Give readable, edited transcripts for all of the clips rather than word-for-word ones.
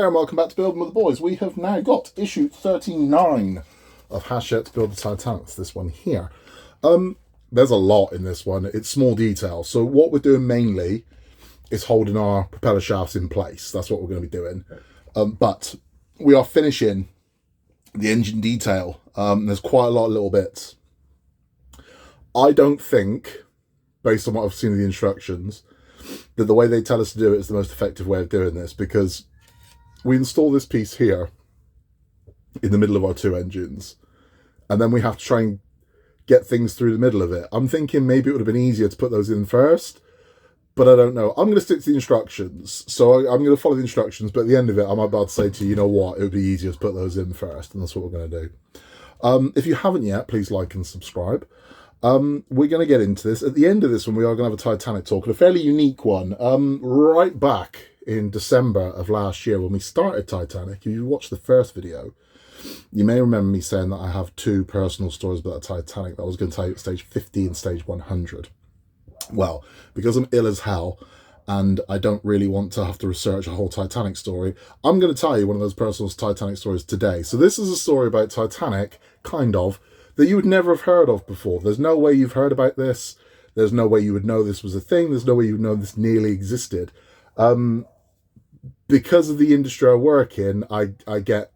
and welcome back to Building with the Boys. We have now got issue 39 of Hachette Build the Titanic. It's this one here. There's a lot in this one. It's small detail. So what we're doing mainly is holding our propeller shafts in place. That's what we're going to be doing. But we are finishing the engine detail. There's quite a lot of little bits. I don't think, based on what I've seen in the instructions, that the way they tell us to do it is the most effective way of doing this, because we install this piece here in the middle of our two engines, and then we have to try and get things through the middle of it. I'm thinking maybe it would have been easier to put those in first, but I don't know. I'm going to stick to the instructions, so I'm going to follow the instructions, but at the end of it, I'm about to say to you, you know what, it would be easier to put those in first, and that's what we're going to do. If you haven't yet, please like and subscribe. We're going to get into this. At the end of this one, we are going to have a Titanic talk, and a fairly unique one. Right back in December of last year, when we started Titanic, if you watched the first video, you may remember me saying that I have two personal stories about the Titanic that I was going to tell you at stage 50 and stage 100. Well, because I'm ill as hell, and I don't really want to have to research a whole Titanic story, I'm going to tell you one of those personal Titanic stories today. So this is a story about Titanic, kind of, that you would never have heard of before. There's no way you've heard about this. There's no way you would know this was a thing. There's no way you would know this nearly existed. Because of the industry I work in, I get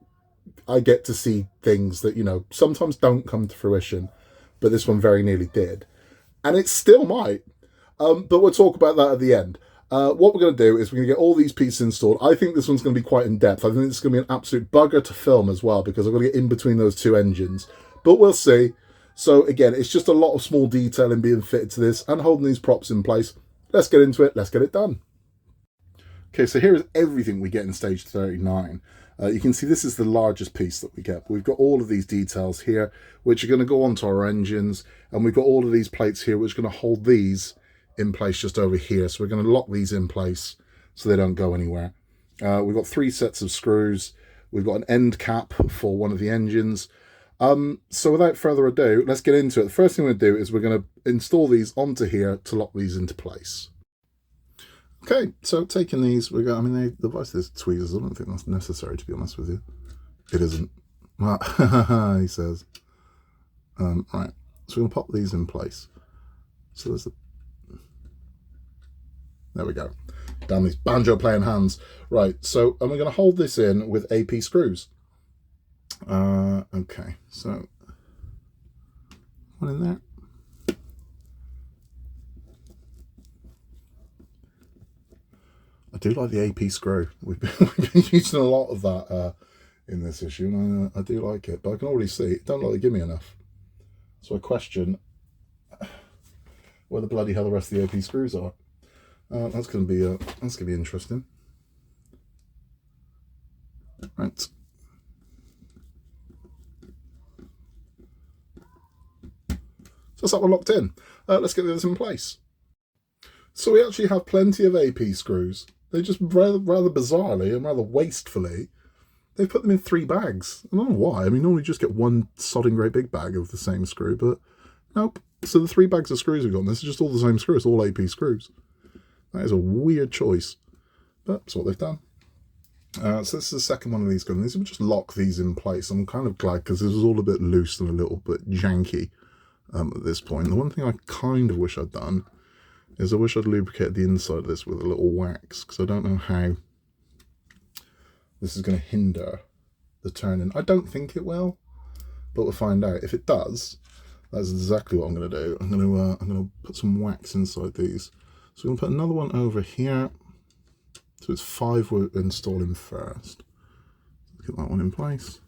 to see things that, you know, sometimes don't come to fruition, but this one very nearly did. And it still might. But we'll talk about that at the end. What we're going to do is we're going to get all these pieces installed. I think this one's going to be quite in-depth. I think it's going to be an absolute bugger to film as well, because I've got to get in between those two engines. But we'll see. So again, it's just a lot of small detail in being fitted to this and holding these props in place. Let's get into it. Let's get it done. Okay, so here is everything we get in stage 39. You can see this is the largest piece that we get. We've got all of these details here, which are going to go onto our engines. And we've got all of these plates here, which are going to hold these in place just over here. So we're going to lock these in place so they don't go anywhere. We've got 3 sets of screws. We've got an end cap for one of the engines. So without further ado, let's get into it. The first thing we're going to do is we're going to install these onto here to lock these into place. Okay, so taking these, we got, I mean, the device, there's tweezers. I don't think that's necessary, to be honest with you. It isn't. He says. Right, so we're going to pop these in place. So there's the... There we go. Damn these banjo playing hands. Right, so, and we're going to hold this in with AP screws. Okay, so one in there. I do like the AP screw. We've been using a lot of that in this issue, and I do like it, but I can already see it don't like they give me enough. So I question where the bloody hell the rest of the AP screws are. That's gonna be interesting. Right. So that's that one locked in. Let's get this in place. So we actually have plenty of AP screws. They just rather bizarrely and rather wastefully, they've put them in 3 bags. I don't know why. I mean, normally you just get one sodding great big bag of the same screw, but nope. So the 3 bags of screws we've got, this is just all the same screws, all AP screws. That is a weird choice, but that's what they've done. So this is the second one of these guns. These will just lock these in place. I'm kind of glad, because this was all a bit loose and a little bit janky at this point. The one thing I kind of wish I'd done is I wish I'd lubricated the inside of this with a little wax, because I don't know how this is going to hinder the turning. I don't think it will, but we'll find out. If it does, that's exactly what I'm going to do. I'm going to put some wax inside these. So we're going to put another one over here. So it's 5 we're installing first. Get that one in place.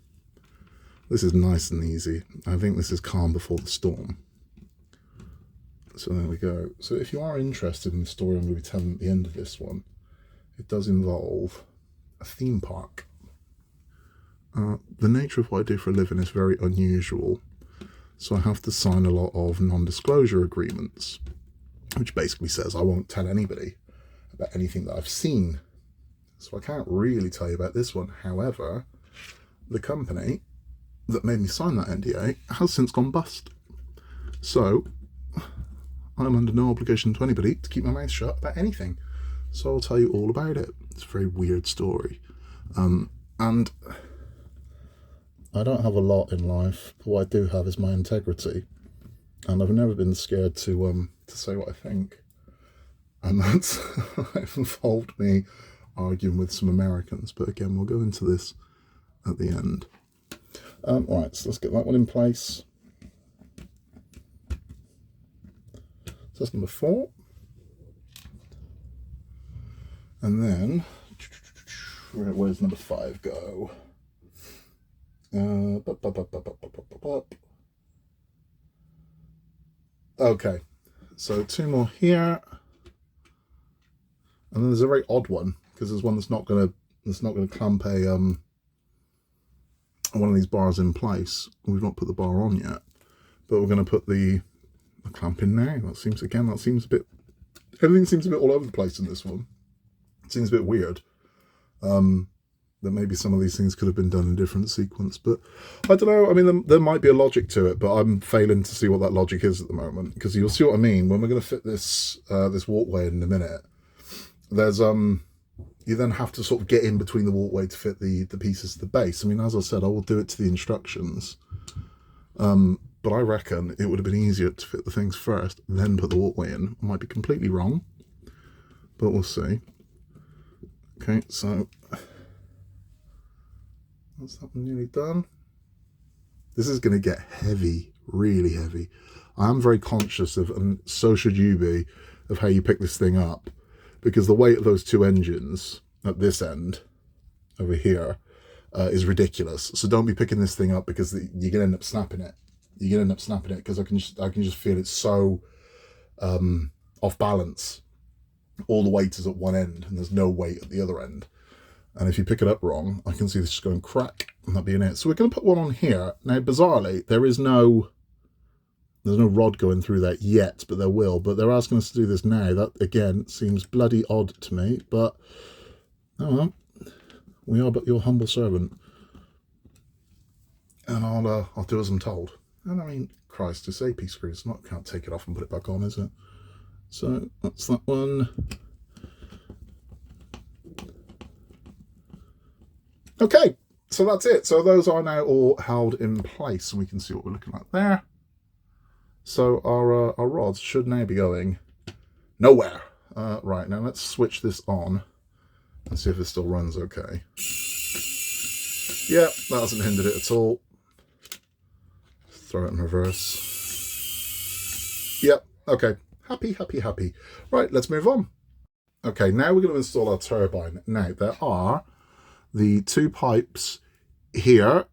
This is nice and easy. I think this is calm before the storm. So there we go. So if you are interested in the story I'm going to be telling at the end of this one, it does involve a theme park. The nature of what I do for a living is very unusual. So I have to sign a lot of non-disclosure agreements, which basically says I won't tell anybody about anything that I've seen. So I can't really tell you about this one. However, the company that made me sign that NDA has since gone bust. So I'm under no obligation to anybody to keep my mouth shut about anything. So I'll tell you all about it. It's a very weird story. And I don't have a lot in life, but what I do have is my integrity. And I've never been scared to say what I think. And that's involved me arguing with some Americans. But again, we'll go into this at the end. Right, so let's get that one in place. So that's number 4. And then, where's number 5 go? Okay, so 2 more here. And then there's a very odd one, because there's one that's not gonna clamp a one of these bars in place. We've not put the bar on yet, but we're going to put the clamp in now. That seems a bit, everything seems a bit all over the place in this one. It seems a bit weird. That maybe some of these things could have been done in different sequence, but I don't know. I mean, there might be a logic to it, but I'm failing to see what that logic is at the moment, because you'll see what I mean when we're going to fit this this walkway in a minute. There's you then have to sort of get in between the walkway to fit the pieces to the base. I mean, as I said, I will do it to the instructions, but I reckon it would have been easier to fit the things first, then put the walkway in. I might be completely wrong, but we'll see. Okay, so that's that one nearly done. This is going to get heavy, really heavy. I am very conscious of, and so should you be, of how you pick this thing up, because the weight of those 2 engines at this end over here is ridiculous. So don't be picking this thing up, because you're going to end up snapping it. You're going to end up snapping it, because I can just feel it so off balance. All the weight is at one end and there's no weight at the other end. And if you pick it up wrong, I can see this just going crack and that being it. So we're going to put one on here. Now, bizarrely, there's no rod going through that yet, but there will. But they're asking us to do this now. That, again, seems bloody odd to me. But, oh well, we are but your humble servant. And I'll do as I'm told. And I mean, Christ, it's AP screws. Can't take it off and put it back on, is it? So that's that one. Okay, so that's it. So those are now all held in place, and we can see what we're looking at there. So our rods should now be going nowhere. Right, now let's switch this on and see if it still runs okay. Yeah, that hasn't hindered it at all. Throw it in reverse. Yep, okay. Happy. Right, let's move on. Okay, now we're going to install our turbine. Now, there are the 2 pipes here,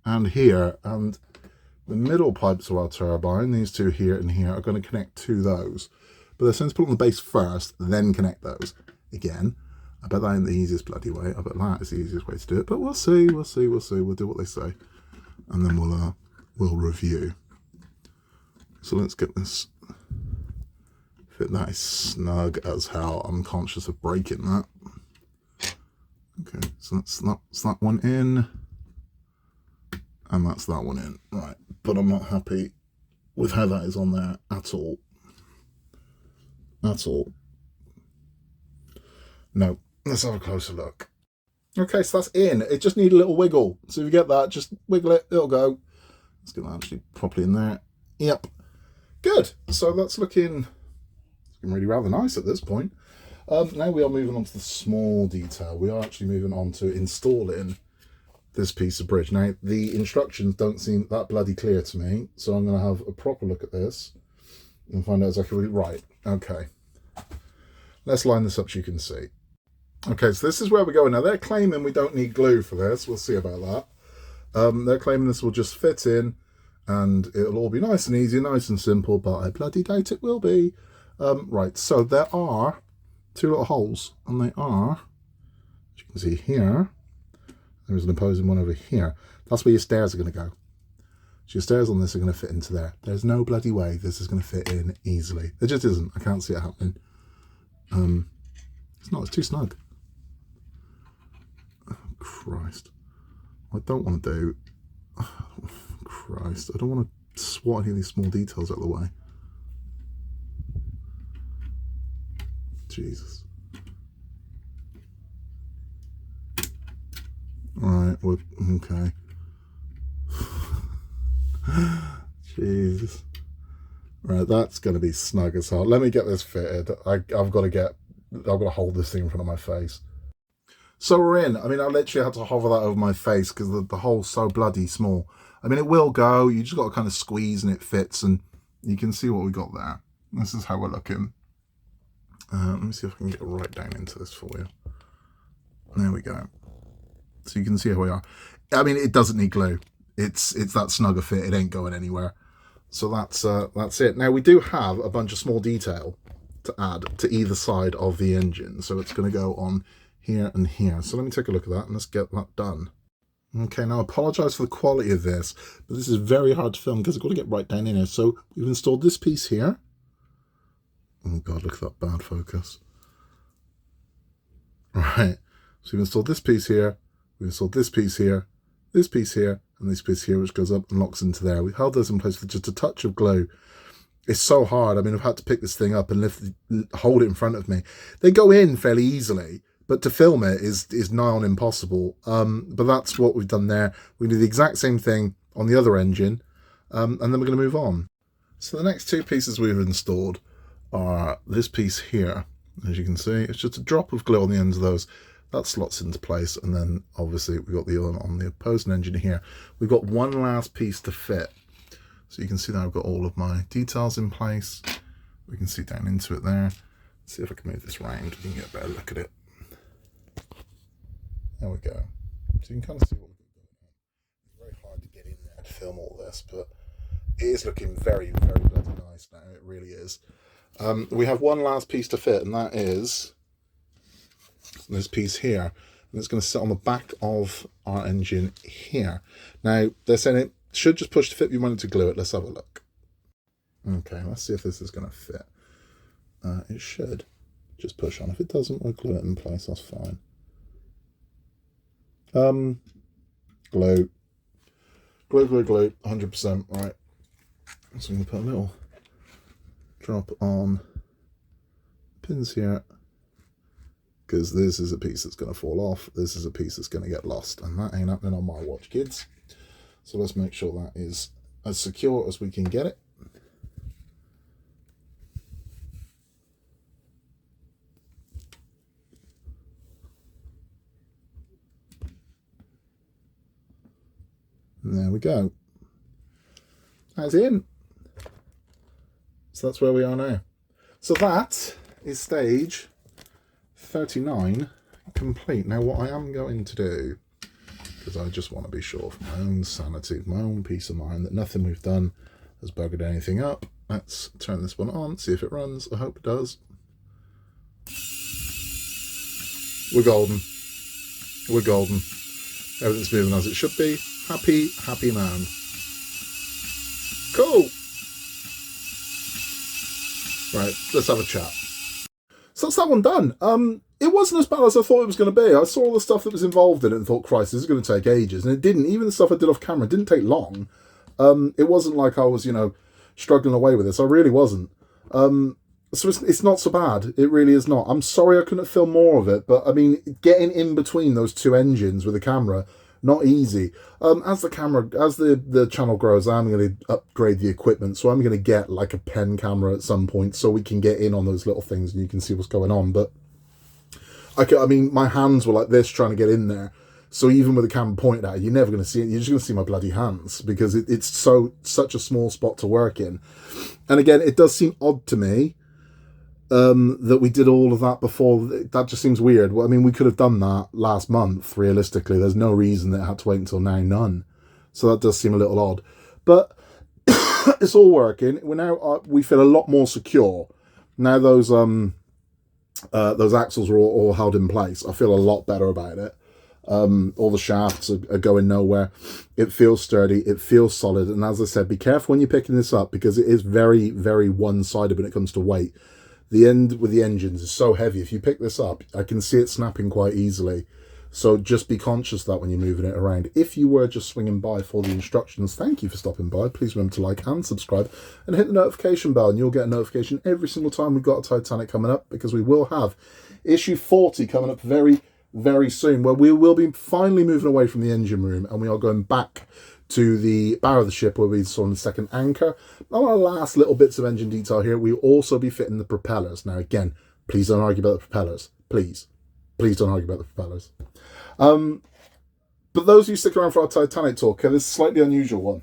and the middle pipes of our turbine, these 2 here and here, are going to connect to those. But they're saying to put on the base first, then connect those. Again, I bet that ain't the easiest bloody way. I bet that is the easiest way to do it. But we'll see. We'll do what they say, and then we'll review. So let's get this fit nice snug as hell. I'm conscious of breaking that. Okay, so that's that one in, and that's that one in. Right, but I'm not happy with how that is on there at all. No, let's have a closer look. Okay, so that's in. It just needs a little wiggle. So if you get that, just wiggle it, it'll go. Let's get that actually properly in there. Yep, good. So that's looking really rather nice at this point. Now we are moving on to the small detail. We are actually moving on to installing this piece of bridge. Now, the instructions don't seem that bloody clear to me, so I'm going to have a proper look at this and find out exactly what right. Okay, let's line this up so you can see. Okay, so this is where we're going. Now, they're claiming we don't need glue for this. We'll see about that. They're claiming this will just fit in and it'll all be nice and easy, nice and simple, but I bloody doubt it will be. Right, so there are 2 little holes, and they are, as you can see here, there's an opposing one over here. That's where your stairs are going to go. So your stairs on this are going to fit into there. There's no bloody way this is going to fit in easily. There just isn't. I can't see it happening. It's too snug. Oh, Christ. What I don't want to do, Christ, I don't want to swat any of these small details out of the way. Jesus. Okay. Jesus. Right, that's going to be snug as hell. Let me get this fitted. I've got to hold this thing in front of my face. So we're in. I mean, I literally had to hover that over my face because the hole's so bloody small. I mean, it will go. You just got to kind of squeeze and it fits, and you can see what we got there. This is how we're looking. Let me see if I can get right down into this for you. There we go. So you can see how we are. I mean, it doesn't need glue. It's that snug a fit. It ain't going anywhere. So that's it. Now we do have a bunch of small detail to add to either side of the engine. So it's going to go on here and here. So let me take a look at that and let's get that done. Okay, now I apologise for the quality of this, but this is very hard to film because I've got to get right down in here. So we've installed this piece here. Oh God, look at that bad focus. Right, so we've installed this piece here, we've installed this piece here, and this piece here, which goes up and locks into there. We've held those in place with just a touch of glue. It's so hard. I mean, I've had to pick this thing up and hold it in front of me. They go in fairly easily, but to film it is nigh on impossible. But that's what we've done there. We do the exact same thing on the other engine, and then we're going to move on. So the next two pieces we've installed are this piece here. As you can see, it's just a drop of glue on the ends of those. That slots into place, and then obviously we've got the other one on the opposing engine here. We've got one last piece to fit. So you can see that I've got all of my details in place. We can see down into it there. Let's see if I can move this round. You can get a better look at it. There we go. So you can kind of see what we've got going on. It's very hard to get in there to film all this, but it is looking very, very bloody nice now. It really is. We have one last piece to fit, and that is this piece here. And it's going to sit on the back of our engine here. Now, they're saying it should just push to fit. We wanted to glue it. Let's have a look. Okay, let's see if this is going to fit. It should just push on. If it doesn't, we'll glue it in place. That's fine. Glue, 100%. Right. So I'm going to put a little drop on pins here, because this is a piece that's going to fall off. This is a piece that's going to get lost, and that ain't happening on my watch, kids. So let's make sure that is as secure as we can get it. And there we go. That's in. So that's where we are now. So that is stage 39 complete. Now what I am going to do, because I just want to be sure for my own sanity, my own peace of mind, that nothing we've done has buggered anything up. Let's turn this one on, see if it runs. I hope it does. We're golden. We're golden. Everything's moving as it should be. Happy, happy man. Cool. Right, let's have a chat. So that's that one done. It wasn't as bad as I thought it was going to be. I saw all the stuff that was involved in it and thought, Christ, this is going to take ages. And it didn't. Even the stuff I did off camera didn't take long. It wasn't like I was, struggling away with this. I really wasn't. So it's not so bad. It really is not. I'm sorry I couldn't film more of it. But, I mean, getting in between those two engines with the camera, not easy. As the channel grows, I'm going to upgrade the equipment. So I'm going to get like a pen camera at some point so we can get in on those little things and you can see what's going on. But I mean, my hands were like this trying to get in there. So even with the camera pointed at it, you're never going to see it. You're just going to see my bloody hands because it's such a small spot to work in. And again, it does seem odd to me that we did all of that before. That just seems weird. Well, I mean, we could have done that last month, realistically. There's no reason that it had to wait until now, none. So that does seem a little odd. But it's all working. We feel a lot more secure. Now those axles are all held in place. I feel a lot better about it. All the shafts are going nowhere. It feels sturdy. It feels solid. And as I said, be careful when you're picking this up because it is very, very one-sided when it comes to weight. The end with the engines is so heavy. If you pick this up, I can see it snapping quite easily. So just be conscious of that when you're moving it around. If you were just swinging by for the instructions, thank you for stopping by. Please remember to like and subscribe and hit the notification bell, and you'll get a notification every single time we've got a Titanic coming up, because we will have issue 40 coming up very, very soon, where we will be finally moving away from the engine room, and we are going back to the bow of the ship where we saw the second anchor. On our last little bits of engine detail here, we will also be fitting the propellers. Now, again, please don't argue about the propellers. Please don't argue about the propellers. But those of you stick around for our Titanic talk, this is a slightly unusual one.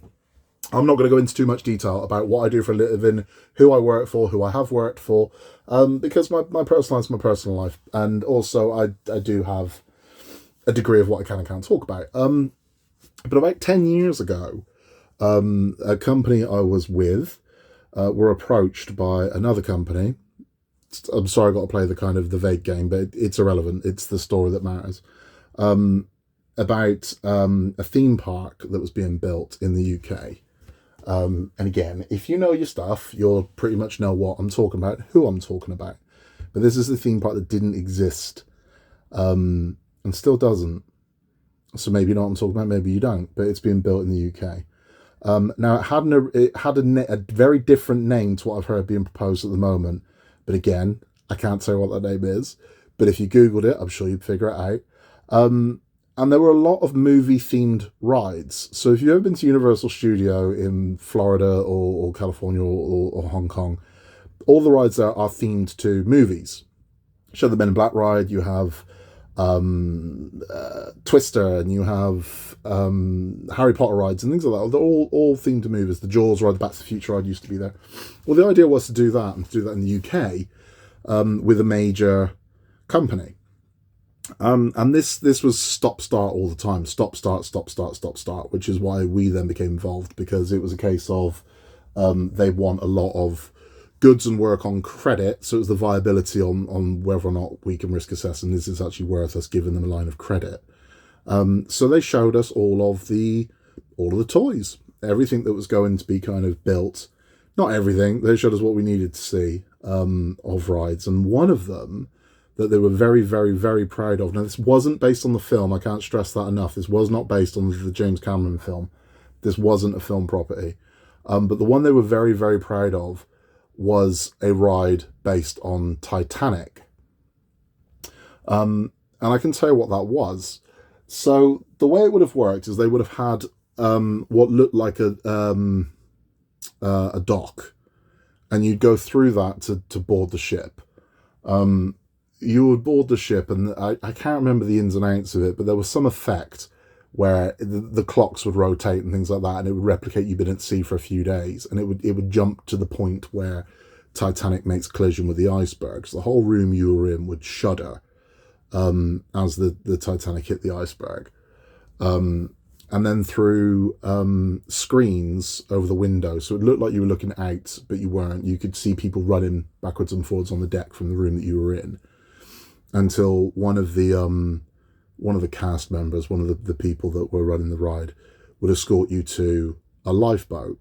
I'm not going to go into too much detail about what I do for a living, who I work for, who I have worked for, because my personal life is my personal life, and also I do have a degree of what I can and can't talk about. But about 10 years ago, a company I was with were approached by another company. I'm sorry, I've got to play the vague game, but it's irrelevant. It's the story that matters. About a theme park that was being built in the UK. And again, if you know your stuff, you'll pretty much know what I'm talking about, who I'm talking about. But this is the theme park that didn't exist, and still doesn't. So maybe you know what I'm talking about, maybe you don't, but it's being built in the UK. Now, it had a very different name to what I've heard being proposed at the moment. But again, I can't say what that name is. But if you Googled it, I'm sure you'd figure it out. And there were a lot of movie-themed rides. So if you've ever been to Universal Studio in Florida or California or Hong Kong, all the rides there are themed to movies. Show the Men in Black ride, you have Twister, and you have Harry Potter rides and things like that. They're all themed to movies. The Jaws ride, the Back to the Future ride used to be there. Well, the idea was to do that, and to do that in the UK with a major company. And this was stop-start all the time. Stop-start, stop-start, stop-start, which is why we then became involved, because it was a case of they want a lot of goods and work on credit, so it was the viability on whether or not we can risk assess and is this actually worth us giving them a line of credit. So they showed us all of the toys, everything that was going to be kind of built. Not everything. They showed us what we needed to see of rides, and one of them that they were very, very, very proud of. Now, this wasn't based on the film. I can't stress that enough. This was not based on the James Cameron film. This wasn't a film property. But the one they were very, very proud of was a ride based on Titanic. And I can tell you what that was. So the way it would have worked is they would have had what looked like a dock, and you'd go through that to board the ship. You would board the ship, and I can't remember the ins and outs of it, but there was some effect where the clocks would rotate and things like that, and it would replicate you've been at sea for a few days, and it would jump to the point where Titanic makes collision with the icebergs. The whole room you were in would shudder as the Titanic hit the iceberg. And then through screens over the window, so it looked like you were looking out, but you weren't. You could see people running backwards and forwards on the deck from the room that you were in, until one of the cast members, one of the people that were running the ride, would escort you to a lifeboat.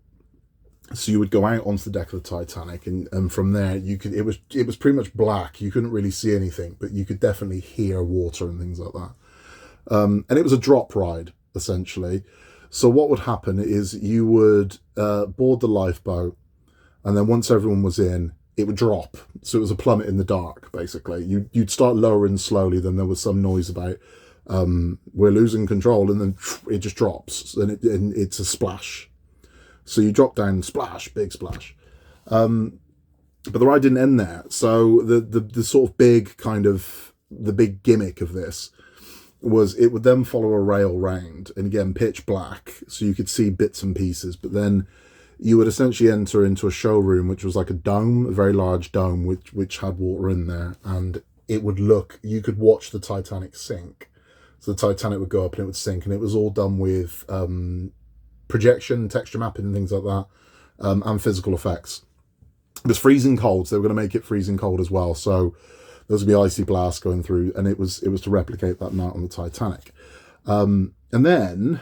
So you would go out onto the deck of the Titanic, and from there you could. It was pretty much black. You couldn't really see anything, but you could definitely hear water and things like that. And it was a drop ride, essentially. So what would happen is you would board the lifeboat, and then once everyone was in, it would drop. So it was a plummet in the dark, basically. You'd start lowering slowly, then there was some noise about we're losing control, and then it just drops, and it's a splash. So you drop down, splash, big splash. But the ride didn't end there. So the sort of big the big gimmick of this was it would then follow a rail round, and again, pitch black, so you could see bits and pieces, but then you would essentially enter into a showroom, which was like a dome, a very large dome, which had water in there, and it would you could watch the Titanic sink. So the Titanic would go up and it would sink, and it was all done with projection, texture mapping and things like that, and physical effects. It was freezing cold, so they were going to make it freezing cold as well, so there was going to be icy blasts going through, and it was to replicate that night on the Titanic. And then,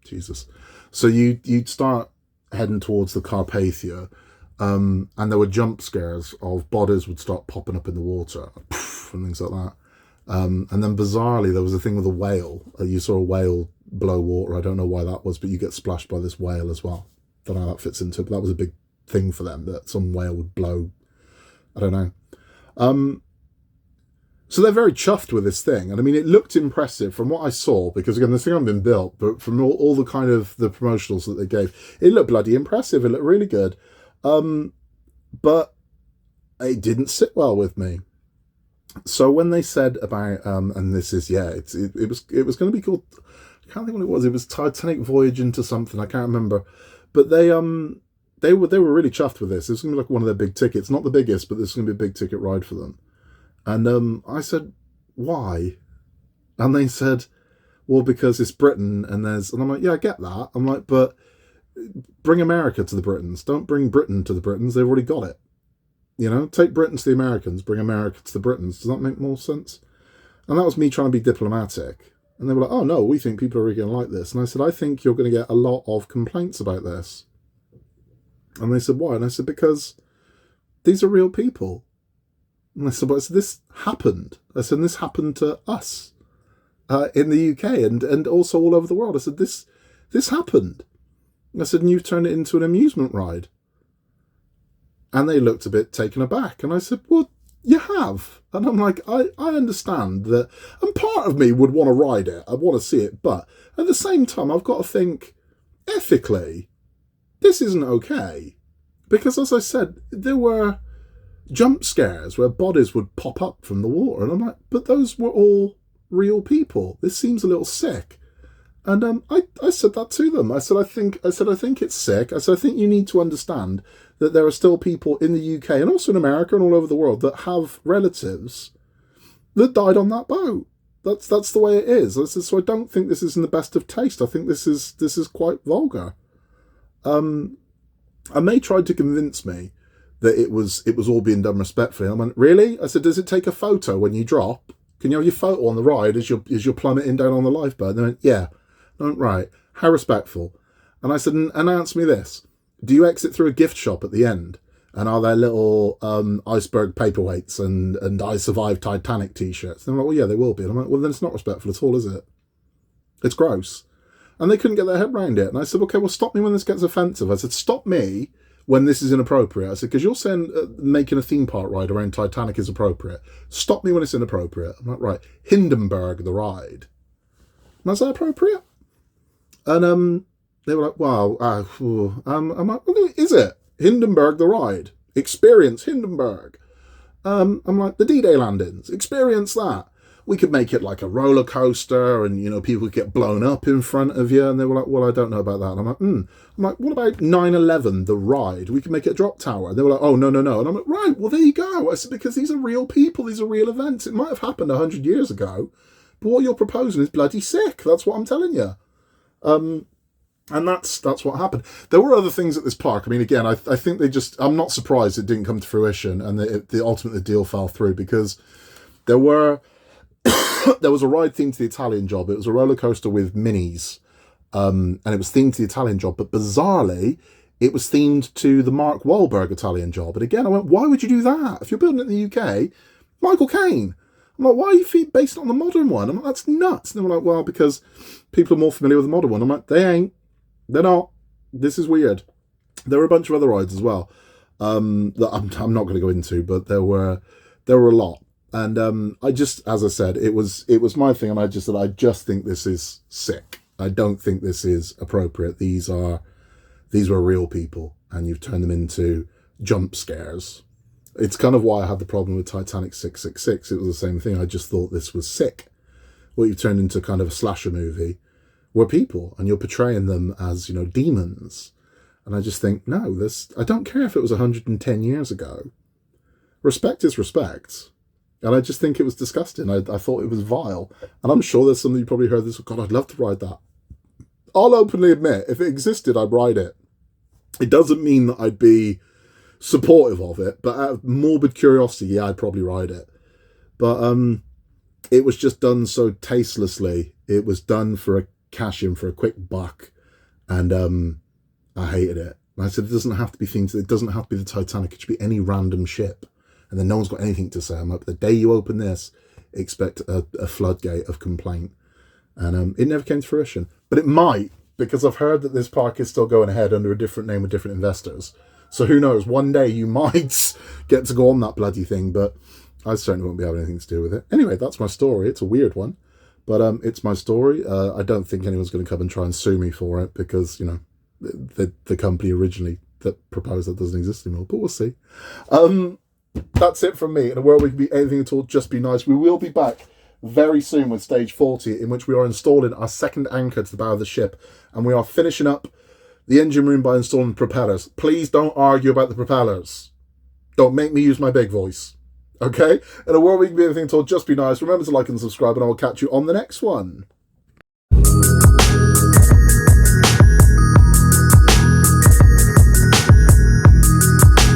Jesus, so you'd start heading towards the Carpathia, and there were jump scares of bodies would start popping up in the water, and things like that. And then bizarrely, there was a thing with a whale. You saw a whale blow water. I don't know why that was, but you get splashed by this whale as well. Don't know how that fits into it, but that was a big thing for them, that some whale would blow. I don't know. So they're very chuffed with this thing. And I mean, it looked impressive from what I saw, because again, this thing hasn't been built, but from all the kind of the promotionals that they gave, it looked bloody impressive. It looked really good. But it didn't sit well with me. So when they said about, and this is, it was going to be called, I can't think what it was. It was Titanic Voyage into something. I can't remember. But they were really chuffed with this. It was going to be like one of their big tickets. Not the biggest, but this is going to be a big ticket ride for them. And I said, why? And they said, well, because it's Britain and I'm like, yeah, I get that. I'm like, but bring America to the Britons. Don't bring Britain to the Britons. They've already got it. You know, take Britain to the Americans, bring America to the Britons. Does that make more sense? And that was me trying to be diplomatic. And they were like, oh no, we think people are really going to like this. And I said, I think you're going to get a lot of complaints about this. And they said, why? And I said, because these are real people. And I said, well, this happened. I said, this happened to us in the UK and also all over the world. I said, this happened. I said, and you've turned it into an amusement ride. And they looked a bit taken aback. And I said, well, you have. And I'm like, I understand that. And part of me would want to ride it. I want to see it. But at the same time, I've got to think, ethically, this isn't okay. Because as I said, there were jump scares where bodies would pop up from the water. And I'm like, but those were all real people. This seems a little sick. And I said that to them. I said, I think it's sick. I said, I think you need to understand that there are still people in the UK and also in America and all over the world that have relatives that died on that boat. That's the way it is. I said, so I don't think this is in the best of taste. I think this is quite vulgar. And they tried to convince me that it was all being done respectfully. I went, really? I said, does it take a photo when you drop? Can you have your photo on the ride as you're plummeting down on the lifeboat? And they went, yeah. I went, right. How respectful. And I said, and answer me this. Do you exit through a gift shop at the end? And are there little iceberg paperweights and I survived Titanic t-shirts? And I'm like, well, yeah, they will be. And I'm like, well, then it's not respectful at all, is it? It's gross. And they couldn't get their head around it. And I said, okay, well, stop me when this gets offensive. I said, stop me when this is inappropriate. I said, because you're saying making a theme park ride around Titanic is appropriate. Stop me when it's inappropriate. I'm like, right, Hindenburg, the ride. And is that appropriate? And they were like, wow. I'm like, well, is it? Hindenburg, the ride. Experience Hindenburg. I'm like, the D-Day landings. Experience that. We could make it like a roller coaster and, you know, people would get blown up in front of you. And they were like, well, I don't know about that. And I'm like, I'm like, what about 9/11, the ride? We could make it a drop tower. And they were like, oh, no. And I'm like, right, well, there you go. I said, because these are real people. These are real events. It might have happened 100 years ago. But what you're proposing is bloody sick. That's what I'm telling you. And that's what happened. There were other things at this park. I mean, again, I think I'm not surprised it didn't come to fruition and ultimately the deal fell through, because there was a ride themed to the Italian Job. It was a roller coaster with minis, and it was themed to the Italian Job. But bizarrely, it was themed to the Mark Wahlberg Italian Job. And again, I went, why would you do that? If you're building it in the UK, Michael Caine. I'm like, why are you based it on the modern one? I'm like, that's nuts. And they were like, well, because people are more familiar with the modern one. I'm like, they ain't. They're not. This is weird. There were a bunch of other rides as well that I'm not going to go into, but there were a lot. And I just, as I said, it was my thing, and I just think this is sick. I don't think this is appropriate. These were real people, and you've turned them into jump scares. It's kind of why I had the problem with Titanic 666. It was the same thing. I just thought this was sick. What you've turned into kind of a slasher movie were people, and you're portraying them as, you know, demons. And I just think, no, I don't care if it was 110 years ago. Respect is respect. And I just think it was disgusting. I thought it was vile. And I'm sure there's some of you probably heard this. God, I'd love to ride that. I'll openly admit, if it existed, I'd ride it. It doesn't mean that I'd be supportive of it, but out of morbid curiosity, yeah, I'd probably ride it. But it was just done so tastelessly. It was done for a cash in, for a quick buck, and I hated it. And I said, it doesn't have to be themed. It doesn't have to be the Titanic. It should be any random ship. And then no one's got anything to say. I'm like, the day you open this, expect a floodgate of complaint. And it never came to fruition. But it might, because I've heard that this park is still going ahead under a different name with different investors. So who knows? One day you might get to go on that bloody thing. But I certainly won't be having anything to do with it. Anyway, that's my story. It's a weird one, but it's my story. I don't think anyone's going to come and try and sue me for it because, you know, the company originally that proposed that doesn't exist anymore, but we'll see. That's it from me. In a world we can be anything at all, just be nice. We will be back very soon with stage 40, in which we are installing our second anchor to the bow of the ship, and we are finishing up the engine room by installing propellers. Please don't argue about the propellers. Don't make me use my big voice. Okay? In a world we can be anything at all, just be nice. Remember to like and subscribe, and I will catch you on the next one.